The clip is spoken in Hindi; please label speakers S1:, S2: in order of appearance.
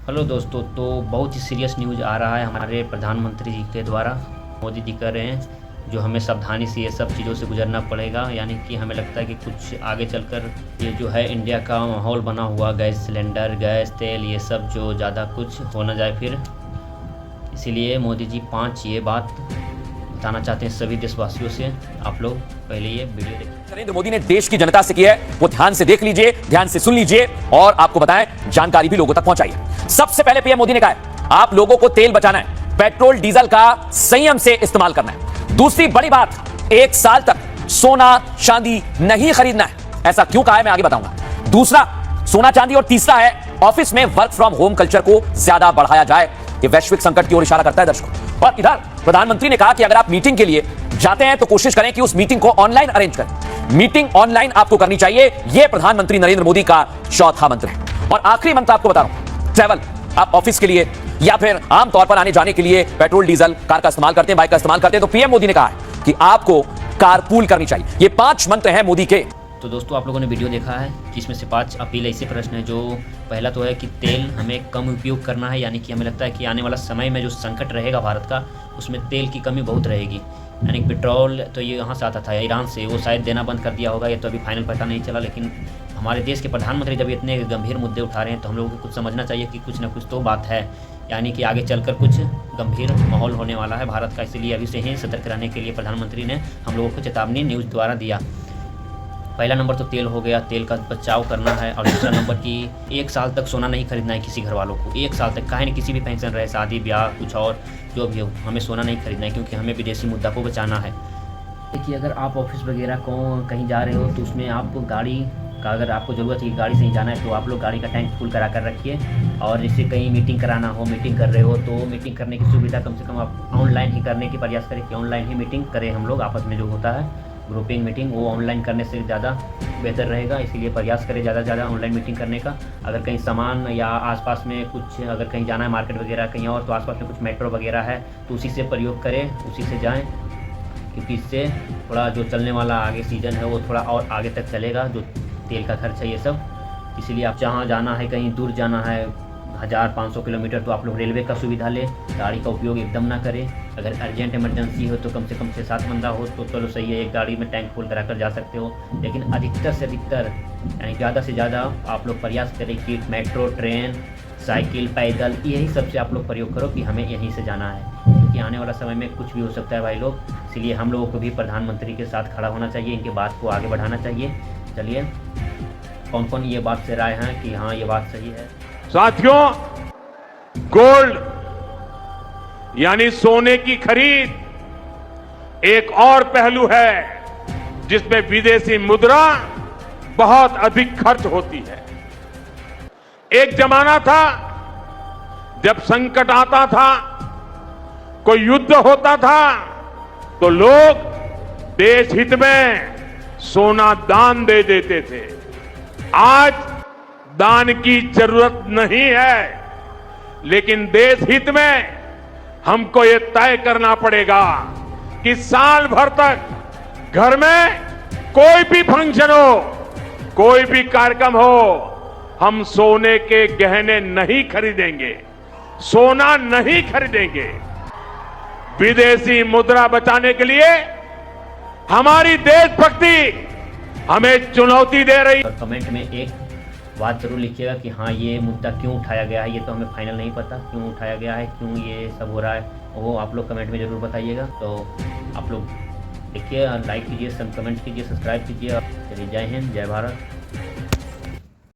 S1: हेलो दोस्तों, तो बहुत ही सीरियस न्यूज़ आ रहा है हमारे प्रधानमंत्री जी के द्वारा। मोदी जी कह रहे हैं जो हमें सावधानी से ये सब चीज़ों से गुजरना पड़ेगा, यानी कि हमें लगता है कि कुछ आगे चलकर ये जो है इंडिया का माहौल बना हुआ, गैस सिलेंडर, गैस, तेल, ये सब जो ज़्यादा कुछ हो ना जाए फिर। इसीलिए मोदी जी 5 ये बात बताना चाहते हैं सभी देशवासियों से। आप लोग पहले ये वीडियो देखिए।
S2: नरेंद्र मोदी ने देश की जनता से किया है, वो ध्यान से देख लीजिए, ध्यान से सुन लीजिए और आपको बताएं, जानकारी भी लोगों तक पहुंचाइए। सबसे पहले पीएम मोदी ने कहा है आप लोगों को तेल बचाना है, पेट्रोल डीजल का संयम से इस्तेमाल करना है। दूसरी बड़ी बात, 1 साल तक सोना चांदी नहीं खरीदना है। ऐसा क्यों कहा है मैं आगे बताऊंगा। दूसरा सोना चांदी, और तीसरा है ऑफिस में वर्क फ्रॉम होम कल्चर को ज्यादा बढ़ाया जाए। ये वैश्विक संकट की ओर इशारा करता है दर्शकों। और इधर प्रधानमंत्री ने कहा कि अगर आप मीटिंग के लिए जाते हैं तो कोशिश करें कि उस मीटिंग को ऑनलाइन अरेंज करें। मीटिंग ऑनलाइन आपको करनी चाहिए, यह प्रधानमंत्री नरेंद्र मोदी का चौथा मंत्र है। और आखिरी मंत्र आपको बता रहा हूं, ट्रैवल, आप ऑफिस के लिए या फिर आम तौर पर आने जाने के लिए पेट्रोल डीजल कार का इस्तेमाल करते हैं, बाइक का इस्तेमाल करते हैं, तो पीएम मोदी ने कहा है कि आपको कारपूल करनी चाहिए। ये 5 मंत्र हैं मोदी के।
S1: तो दोस्तों, आप लोगों ने वीडियो देखा है कि इसमें से 5 अपील ऐसे प्रश्न हैं। जो पहला तो है कि तेल हमें कम उपयोग करना है, यानी कि हमें लगता है कि आने वाला समय में जो संकट रहेगा भारत का, उसमें तेल की कमी बहुत रहेगी। यानी पेट्रोल तो ये यहाँ से आता था ईरान से, वो शायद देना बंद कर दिया होगा, ये तो अभी फाइनल पता नहीं चला। लेकिन हमारे देश के प्रधानमंत्री जब इतने गंभीर मुद्दे उठा रहे हैं तो हम लोगों को कुछ समझना चाहिए कि कुछ ना कुछ तो बात है, यानी कि आगे चलकर कुछ गंभीर माहौल होने वाला है भारत का। इसीलिए अभी से ही सतर्क रहने के लिए प्रधानमंत्री ने हम लोगों को चेतावनी न्यूज़ द्वारा दिया। पहला नंबर तो तेल हो गया, तेल का बचाव करना है। और दूसरा नंबर कि 1 साल तक सोना नहीं खरीदना है किसी घर वालों को। 1 साल तक, काहे नहीं, किसी भी फंक्शन रहे, शादी ब्याह कुछ और जो भी हो, हमें सोना नहीं खरीदना है, क्योंकि हमें विदेशी मुद्रा को बचाना है। देखिए, अगर आप ऑफिस वगैरह को कहीं जा रहे हो तो उसमें आपको गाड़ी का, अगर आपको ज़रूरत है कि गाड़ी से ही जाना है, तो आप लोग गाड़ी का टैंक फुल करा कर रखिए। और जैसे कहीं मीटिंग कराना हो, मीटिंग कर रहे हो, तो मीटिंग करने की सुविधा कम से कम आप ऑनलाइन ही करने की प्रयास करें कि ऑनलाइन ही मीटिंग करें। हम लोग आपस में जो होता है ग्रुपिंग मीटिंग, वो ऑनलाइन करने से ज़्यादा बेहतर रहेगा। इसीलिए प्रयास करें ज़्यादा से ज़्यादा ऑनलाइन मीटिंग करने का। अगर कहीं सामान या आसपास में कुछ, अगर कहीं जाना है मार्केट वगैरह कहीं और, तो आसपास में कुछ मेट्रो वगैरह है तो उसी से प्रयोग करें, उसी से जाएं, क्योंकि इससे थोड़ा जो चलने वाला आगे सीज़न है वो थोड़ा और आगे तक चलेगा, जो तेल का खर्च है ये सब। इसीलिए आप जहाँ जाना है, कहीं दूर जाना है 1500 किलोमीटर, तो आप लोग रेलवे का सुविधा लें, गाड़ी का उपयोग एकदम ना करें। अगर अर्जेंट इमरजेंसी हो तो कम से कम 6-7 बंदा हो तो चलो सही है, एक गाड़ी में टैंक फुल करा कर जा सकते हो। लेकिन अधिकतर से अधिकतर, यानी ज़्यादा से ज़्यादा आप लोग प्रयास करें कि मेट्रो, ट्रेन, साइकिल, पैदल, यही सबसे आप लोग प्रयोग करो कि हमें यहीं से जाना है, क्योंकि आने वाला समय में कुछ भी हो सकता है भाई लोग। इसलिए हम लोगों को भी प्रधानमंत्री के साथ खड़ा होना चाहिए, इनके बात को आगे बढ़ाना चाहिए। चलिए, कौन कौन ये बात से राय हैं कि हाँ ये बात सही है।
S3: साथियों, गोल्ड यानी सोने की खरीद एक और पहलू है जिसमें विदेशी मुद्रा बहुत अधिक खर्च होती है। एक जमाना था जब संकट आता था, कोई युद्ध होता था, तो लोग देश हित में सोना दान दे देते थे। आज दान की जरूरत नहीं है, लेकिन देश हित में हमको ये तय करना पड़ेगा कि साल भर तक घर में कोई भी फंक्शन हो, कोई भी कार्यक्रम हो, हम सोने के गहने नहीं खरीदेंगे, सोना नहीं खरीदेंगे। विदेशी मुद्रा बचाने के लिए हमारी देशभक्ति हमें चुनौती दे रही।
S1: और कमेंट में एक बात जरूर लिखिएगा कि हाँ ये मुद्दा क्यों उठाया गया है। ये तो हमें फाइनल नहीं पता क्यों उठाया गया है, क्यों ये सब हो रहा है, वो आप लोग कमेंट में ज़रूर बताइएगा। तो आप लोग देखिए, लाइक कीजिए, सब कमेंट कीजिए, सब्सक्राइब कीजिए। चलिए, जय हिंद, जय भारत।